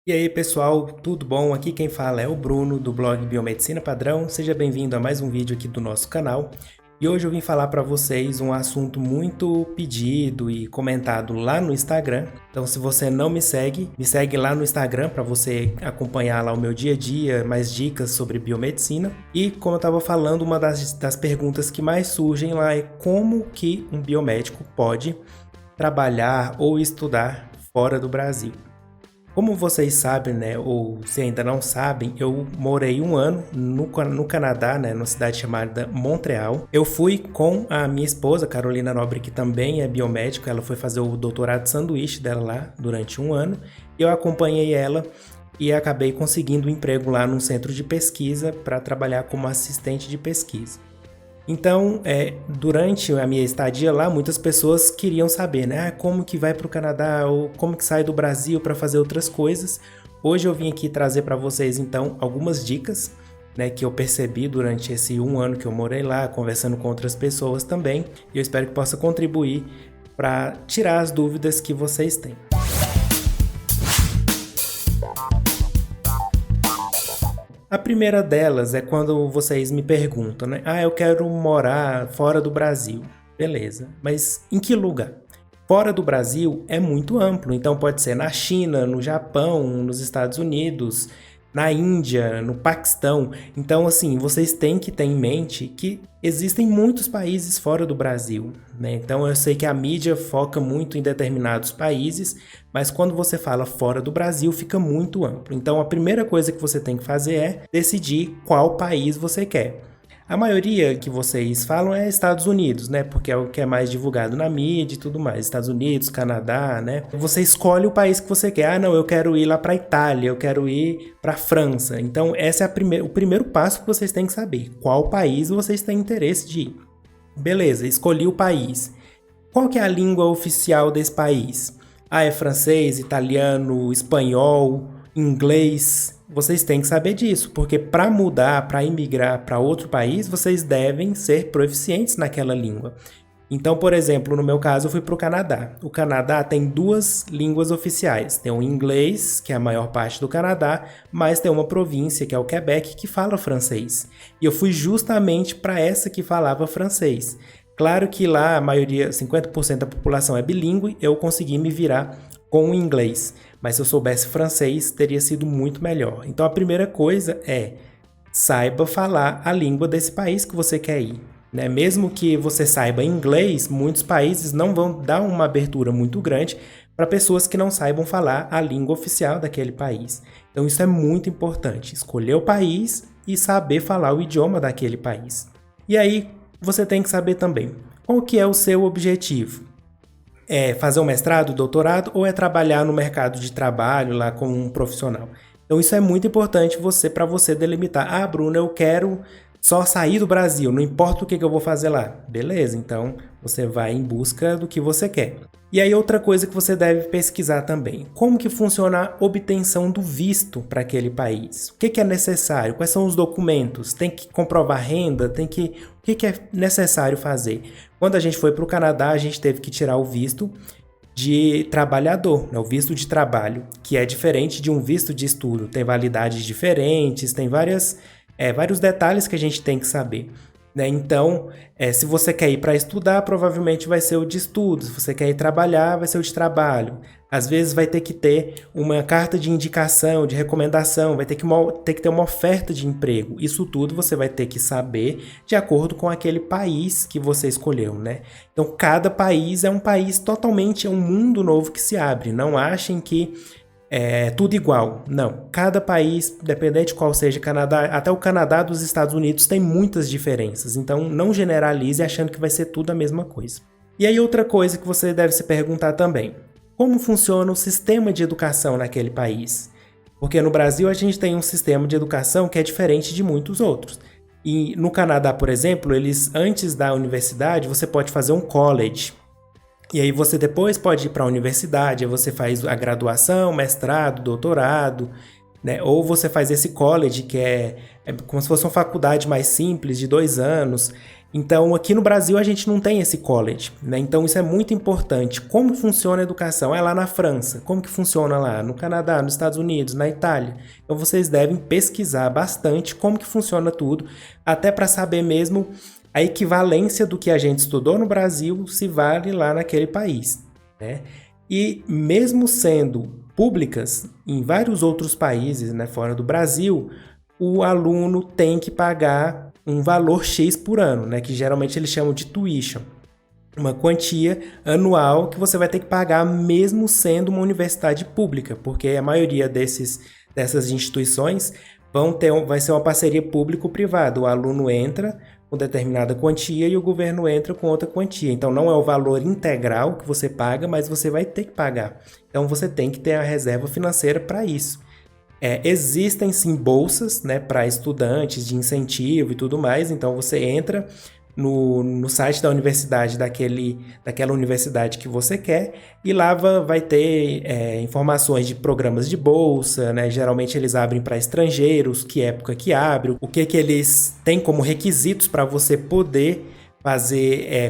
E aí pessoal, tudo bom? Aqui quem fala é o Bruno do blog Biomedicina Padrão. Seja bem-vindo a mais um vídeo aqui do nosso canal. E hoje eu vim falar para vocês um assunto muito pedido e comentado lá no Instagram. Então se você não me segue lá no Instagram para você acompanhar lá o meu dia a dia, mais dicas sobre biomedicina. E como eu estava falando, uma das perguntas que mais surgem lá é como que um biomédico pode trabalhar ou estudar fora do Brasil. Como vocês sabem, né, ou se ainda não sabem, eu morei um ano no Canadá, né, numa cidade chamada Montreal. Eu fui com a minha esposa, Carolina Nobre, que também é biomédica. Ela foi fazer o doutorado de sanduíche dela lá durante um ano. Eu acompanhei ela e acabei conseguindo um emprego lá num centro de pesquisa para trabalhar como assistente de pesquisa. Então, durante a minha estadia lá, muitas pessoas queriam saber, né? Como que vai para o Canadá ou como que sai do Brasil para fazer outras coisas. Hoje eu vim aqui trazer para vocês, então, algumas dicas, né, que eu percebi durante esse um ano que eu morei lá, conversando com outras pessoas também. E eu espero que possa contribuir para tirar as dúvidas que vocês têm. A primeira delas é quando vocês me perguntam, né? Eu quero morar fora do Brasil. Beleza, mas em que lugar? Fora do Brasil é muito amplo, então pode ser na China, no Japão, nos Estados Unidos, na Índia, no Paquistão. Então, assim, vocês têm que ter em mente que existem muitos países fora do Brasil, né? Então, eu sei que a mídia foca muito em determinados países, mas quando você fala fora do Brasil, fica muito amplo. Então, a primeira coisa que você tem que fazer é decidir qual país você quer. A maioria que vocês falam é Estados Unidos, né? Porque é o que é mais divulgado na mídia e tudo mais. Estados Unidos, Canadá, né? Você escolhe o país que você quer. Não, eu quero ir lá para Itália, eu quero ir para França. Então, esse é o primeiro passo que vocês têm que saber. Qual país vocês têm interesse de ir? Beleza, escolhi o país. Qual que é a língua oficial desse país? É francês, italiano, espanhol, inglês. Vocês têm que saber disso, porque para mudar, para imigrar para outro país, vocês devem ser proficientes naquela língua. Então, por exemplo, no meu caso, eu fui para o Canadá. O Canadá tem duas línguas oficiais. Tem o inglês, que é a maior parte do Canadá, mas tem uma província, que é o Quebec, que fala francês. E eu fui justamente para essa que falava francês. Claro que lá a maioria, 50% da população é bilíngue, eu consegui me virar com o inglês. Mas se eu soubesse francês, teria sido muito melhor. Então a primeira coisa é, saiba falar a língua desse país que você quer ir, né? Mesmo que você saiba inglês, muitos países não vão dar uma abertura muito grande para pessoas que não saibam falar a língua oficial daquele país. Então isso é muito importante, escolher o país e saber falar o idioma daquele país. E aí você tem que saber também qual que é o seu objetivo. É fazer um mestrado, doutorado ou é trabalhar no mercado de trabalho lá como um profissional? Então isso é muito importante para você delimitar. Bruno, eu quero só sair do Brasil, não importa o que eu vou fazer lá. Beleza, então você vai em busca do que você quer. E aí outra coisa que você deve pesquisar também, como que funciona a obtenção do visto para aquele país? O que é necessário? Quais são os documentos? Tem que comprovar renda? O que é necessário fazer? Quando a gente foi para o Canadá, a gente teve que tirar o visto de trabalhador, né? O visto de trabalho, que é diferente de um visto de estudo. Tem validades diferentes, tem vários detalhes que a gente tem que saber, né? Então, se você quer ir para estudar, provavelmente vai ser o de estudos. Se você quer ir trabalhar, vai ser o de trabalho. Às vezes vai ter que ter uma carta de indicação, de recomendação, vai ter que ter uma oferta de emprego. Isso tudo você vai ter que saber de acordo com aquele país que você escolheu, né? Então, cada país é um país totalmente, é um mundo novo que se abre. Não achem que é tudo igual. Não. Cada país, dependente de qual seja, Canadá, até o Canadá dos Estados Unidos tem muitas diferenças. Então, não generalize achando que vai ser tudo a mesma coisa. E aí, outra coisa que você deve se perguntar também. Como funciona o sistema de educação naquele país? Porque no Brasil a gente tem um sistema de educação que é diferente de muitos outros. E no Canadá, por exemplo, antes da universidade, você pode fazer um college. E aí você depois pode ir para a universidade, aí você faz a graduação, mestrado, doutorado, né? Ou você faz esse college, que é como se fosse uma faculdade mais simples, de 2 anos. Então, aqui no Brasil, a gente não tem esse college, né? Então, isso é muito importante. Como funciona a educação? É lá na França. Como que funciona lá? No Canadá, nos Estados Unidos, na Itália. Então, vocês devem pesquisar bastante como que funciona tudo, até para saber mesmo a equivalência do que a gente estudou no Brasil se vale lá naquele país, né? E mesmo sendo públicas, em vários outros países, né, fora do Brasil, o aluno tem que pagar um valor X por ano, né, que geralmente eles chamam de tuition. Uma quantia anual que você vai ter que pagar mesmo sendo uma universidade pública, porque a maioria dessas instituições vai ser uma parceria público-privada. O aluno entra com determinada quantia e o governo entra com outra quantia. Então não é o valor integral que você paga, mas você vai ter que pagar. Então você tem que ter a reserva financeira para isso. Existem sim bolsas, né, para estudantes de incentivo e tudo mais. Então você entra no site da universidade, daquela universidade que você quer, e lá vai ter informações de programas de bolsa, né? Geralmente eles abrem para estrangeiros, que época que abre, o que eles têm como requisitos para você poder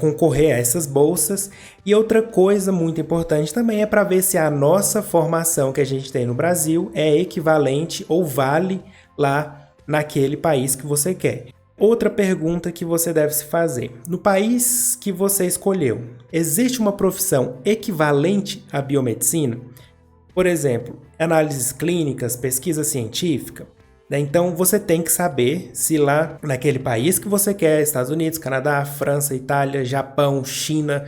concorrer a essas bolsas. E outra coisa muito importante também é para ver se a nossa formação que a gente tem no Brasil é equivalente ou vale lá naquele país que você quer. Outra pergunta que você deve se fazer: no país que você escolheu, existe uma profissão equivalente à biomedicina? Por exemplo, análises clínicas, pesquisa científica? Então você tem que saber se lá naquele país que você quer, Estados Unidos, Canadá, França, Itália, Japão, China,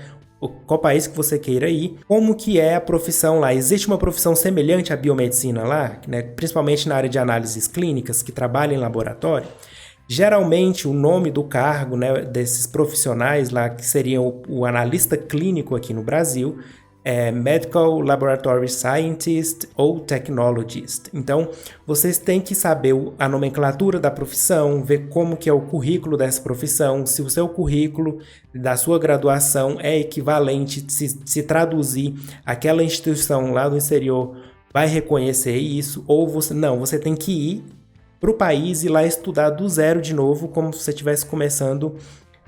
qual país que você queira ir, como que é a profissão lá. Existe uma profissão semelhante à biomedicina lá, né? Principalmente na área de análises clínicas, que trabalham em laboratório? Geralmente o nome do cargo, né, desses profissionais lá, que seriam o analista clínico aqui no Brasil, é Medical Laboratory Scientist ou Technologist. Então, vocês têm que saber a nomenclatura da profissão, ver como que é o currículo dessa profissão, se o seu currículo da sua graduação é equivalente, se traduzir, aquela instituição lá do exterior vai reconhecer isso, ou você tem que ir para o país e lá estudar do zero de novo, como se você estivesse começando,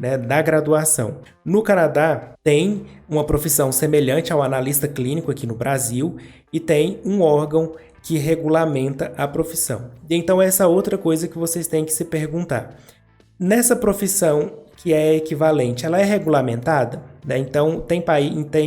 né, da graduação. No Canadá, tem uma profissão semelhante ao analista clínico aqui no Brasil e tem um órgão que regulamenta a profissão. Então, essa é outra coisa que vocês têm que se perguntar. Nessa profissão que é equivalente, ela é regulamentada? Né? Então, tem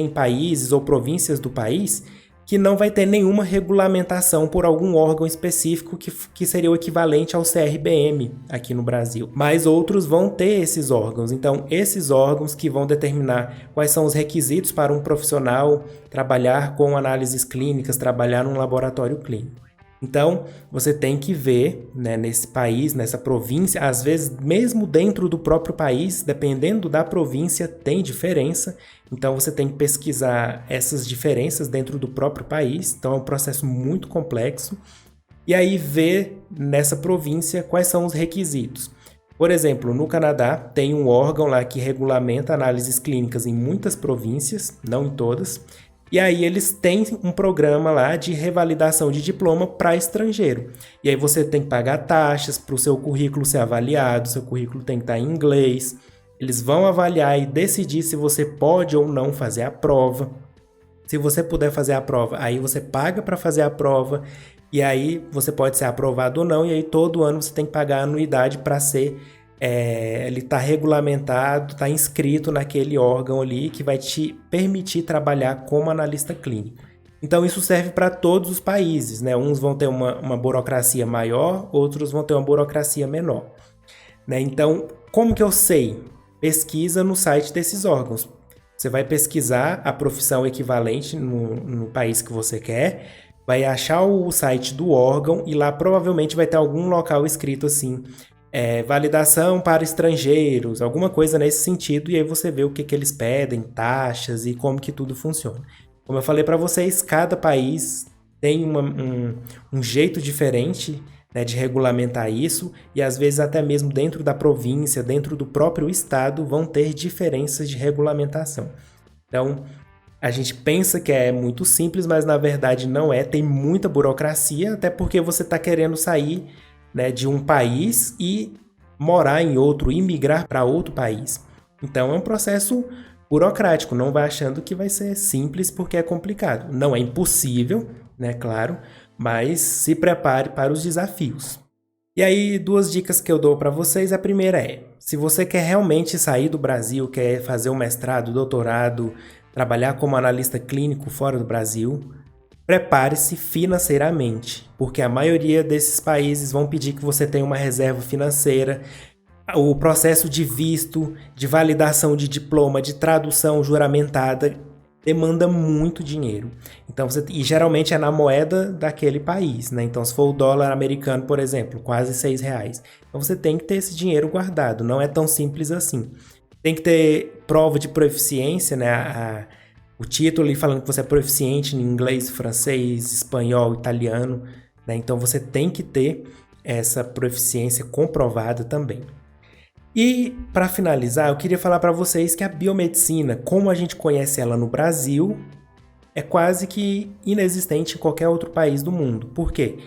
países ou províncias do país que não vai ter nenhuma regulamentação por algum órgão específico que seria o equivalente ao CRBM aqui no Brasil. Mas outros vão ter esses órgãos. Então, esses órgãos que vão determinar quais são os requisitos para um profissional trabalhar com análises clínicas, trabalhar num laboratório clínico. Então, você tem que ver, né, nesse país, nessa província, às vezes mesmo dentro do próprio país, dependendo da província, tem diferença. Então, você tem que pesquisar essas diferenças dentro do próprio país. Então, é um processo muito complexo. E aí, ver nessa província quais são os requisitos. Por exemplo, no Canadá, tem um órgão lá que regulamenta análises clínicas em muitas províncias, não em todas. E aí eles têm um programa lá de revalidação de diploma para estrangeiro. E aí você tem que pagar taxas para o seu currículo ser avaliado, seu currículo tem que estar em inglês. Eles vão avaliar e decidir se você pode ou não fazer a prova. Se você puder fazer a prova, aí você paga para fazer a prova. E aí você pode ser aprovado ou não. E aí todo ano você tem que pagar a anuidade para ser... ele está regulamentado, está inscrito naquele órgão ali que vai te permitir trabalhar como analista clínico. Então isso serve para todos os países, né? Uns vão ter uma burocracia maior, outros vão ter uma burocracia menor, né? Então, como que eu sei? Pesquisa no site desses órgãos. Você vai pesquisar a profissão equivalente no país que você quer, vai achar o site do órgão e lá provavelmente vai ter algum local escrito assim, validação para estrangeiros, alguma coisa nesse sentido, e aí você vê o que eles pedem, taxas e como que tudo funciona. Como eu falei para vocês, cada país tem um jeito diferente, né, de regulamentar isso, e às vezes até mesmo dentro da província, dentro do próprio estado, vão ter diferenças de regulamentação. Então, a gente pensa que é muito simples, mas na verdade não é, tem muita burocracia, até porque você está querendo sair, né, de um país e morar em outro, imigrar para outro país. Então é um processo burocrático, não vai achando que vai ser simples porque é complicado. Não é impossível, né, claro, mas se prepare para os desafios. E aí, 2 dicas que eu dou para vocês. A primeira é, se você quer realmente sair do Brasil, quer fazer um mestrado, doutorado, trabalhar como analista clínico fora do Brasil, prepare-se financeiramente, porque a maioria desses países vão pedir que você tenha uma reserva financeira. O processo de visto, de validação de diploma, de tradução juramentada, demanda muito dinheiro. Então, e geralmente é na moeda daquele país, né? Então, se for o dólar americano, por exemplo, quase R$ 6. Então, você tem que ter esse dinheiro guardado. Não é tão simples assim. Tem que ter prova de proficiência, né? O título ali falando que você é proficiente em inglês, francês, espanhol, italiano, né? Então, você tem que ter essa proficiência comprovada também. E, para finalizar, eu queria falar para vocês que a biomedicina, como a gente conhece ela no Brasil, é quase que inexistente em qualquer outro país do mundo. Por quê?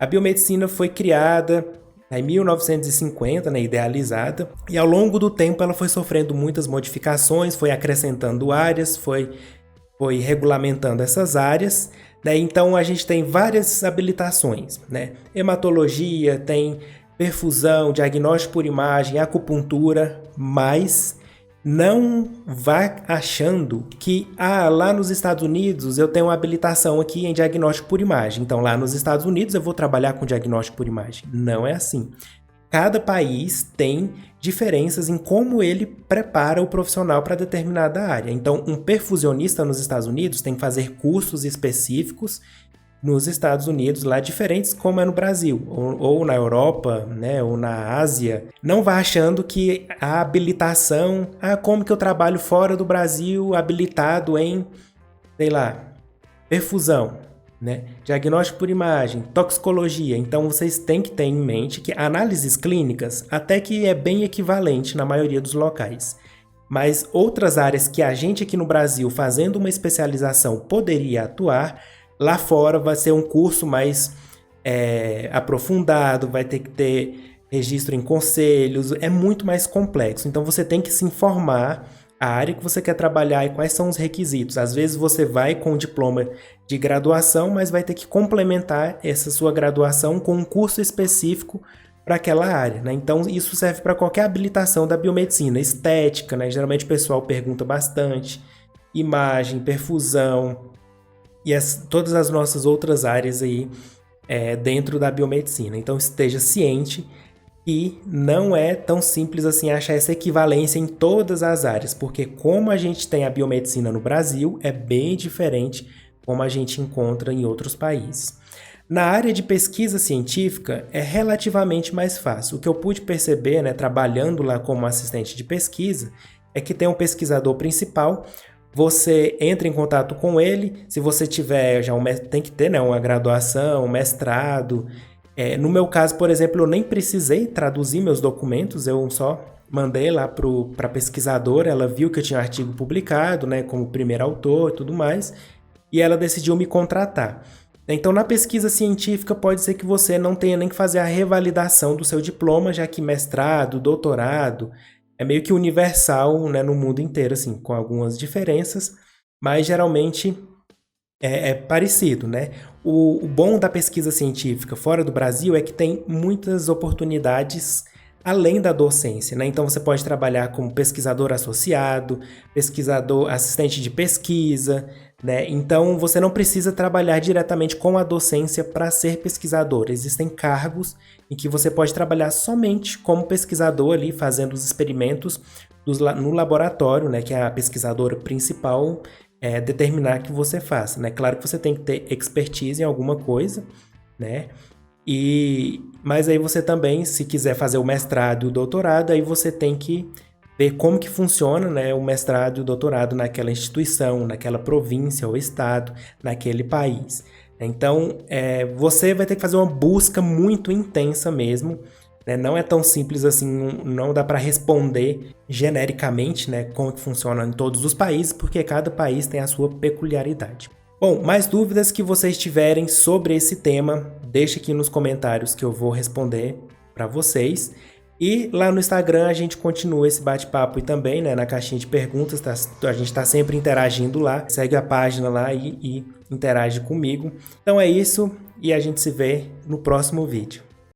A biomedicina foi criada em 1950, né, idealizada, e ao longo do tempo ela foi sofrendo muitas modificações, foi acrescentando áreas, foi regulamentando essas áreas, né? Então a gente tem várias habilitações, né? Hematologia, tem perfusão, diagnóstico por imagem, acupuntura, mas não vá achando que lá nos Estados Unidos eu tenho uma habilitação aqui em diagnóstico por imagem. Então lá nos Estados Unidos eu vou trabalhar com diagnóstico por imagem. Não é assim. Cada país tem diferenças em como ele prepara o profissional para determinada área. Então um perfusionista nos Estados Unidos tem que fazer cursos específicos nos Estados Unidos, lá diferentes como é no Brasil, ou na Europa, né, ou na Ásia. Não vá achando que a habilitação, como que eu trabalho fora do Brasil habilitado em, sei lá, perfusão, né, diagnóstico por imagem, toxicologia. Então vocês têm que ter em mente que análises clínicas até que é bem equivalente na maioria dos locais. Mas outras áreas que a gente aqui no Brasil, fazendo uma especialização, poderia atuar, lá fora vai ser um curso mais aprofundado, vai ter que ter registro em conselhos, é muito mais complexo. Então você tem que se informar a área que você quer trabalhar e quais são os requisitos. Às vezes você vai com um diploma de graduação, mas vai ter que complementar essa sua graduação com um curso específico para aquela área, né? Então isso serve para qualquer habilitação da biomedicina, estética, né? Geralmente o pessoal pergunta bastante, imagem, perfusão, e todas as nossas outras áreas aí dentro da biomedicina. Então esteja ciente que não é tão simples assim achar essa equivalência em todas as áreas, porque como a gente tem a biomedicina no Brasil, é bem diferente como a gente encontra em outros países. Na área de pesquisa científica é relativamente mais fácil. O que eu pude perceber, né, trabalhando lá como assistente de pesquisa, é que tem um pesquisador principal. Você entra em contato com ele, se você tiver já tem que ter, né, uma graduação, um mestrado. No meu caso, por exemplo, eu nem precisei traduzir meus documentos, eu só mandei lá para a pesquisadora, ela viu que eu tinha um artigo publicado, né, como primeiro autor e tudo mais, e ela decidiu me contratar. Então, na pesquisa científica, pode ser que você não tenha nem que fazer a revalidação do seu diploma, já que mestrado, doutorado, é meio que universal, né, no mundo inteiro, assim, com algumas diferenças, mas geralmente é parecido, né? O bom da pesquisa científica fora do Brasil é que tem muitas oportunidades além da docência, né? Então você pode trabalhar como pesquisador associado, pesquisador assistente de pesquisa, né? Então você não precisa trabalhar diretamente com a docência para ser pesquisador. Existem cargos em que você pode trabalhar somente como pesquisador ali, fazendo os experimentos no laboratório, né? Que é a pesquisadora principal determinar que você faça, né? Claro que você tem que ter expertise em alguma coisa, né? Mas aí você também, se quiser fazer o mestrado e o doutorado, aí você tem que ver como que funciona, né, o mestrado e o doutorado naquela instituição, naquela província ou estado, naquele país. Então, você vai ter que fazer uma busca muito intensa mesmo, né? Não é tão simples assim, não dá para responder genericamente, né, como que funciona em todos os países, porque cada país tem a sua peculiaridade. Bom, mais dúvidas que vocês tiverem sobre esse tema, deixe aqui nos comentários que eu vou responder para vocês. E lá no Instagram a gente continua esse bate-papo e também, né, na caixinha de perguntas, a gente está sempre interagindo lá. Segue a página lá e interage comigo. Então é isso e a gente se vê no próximo vídeo.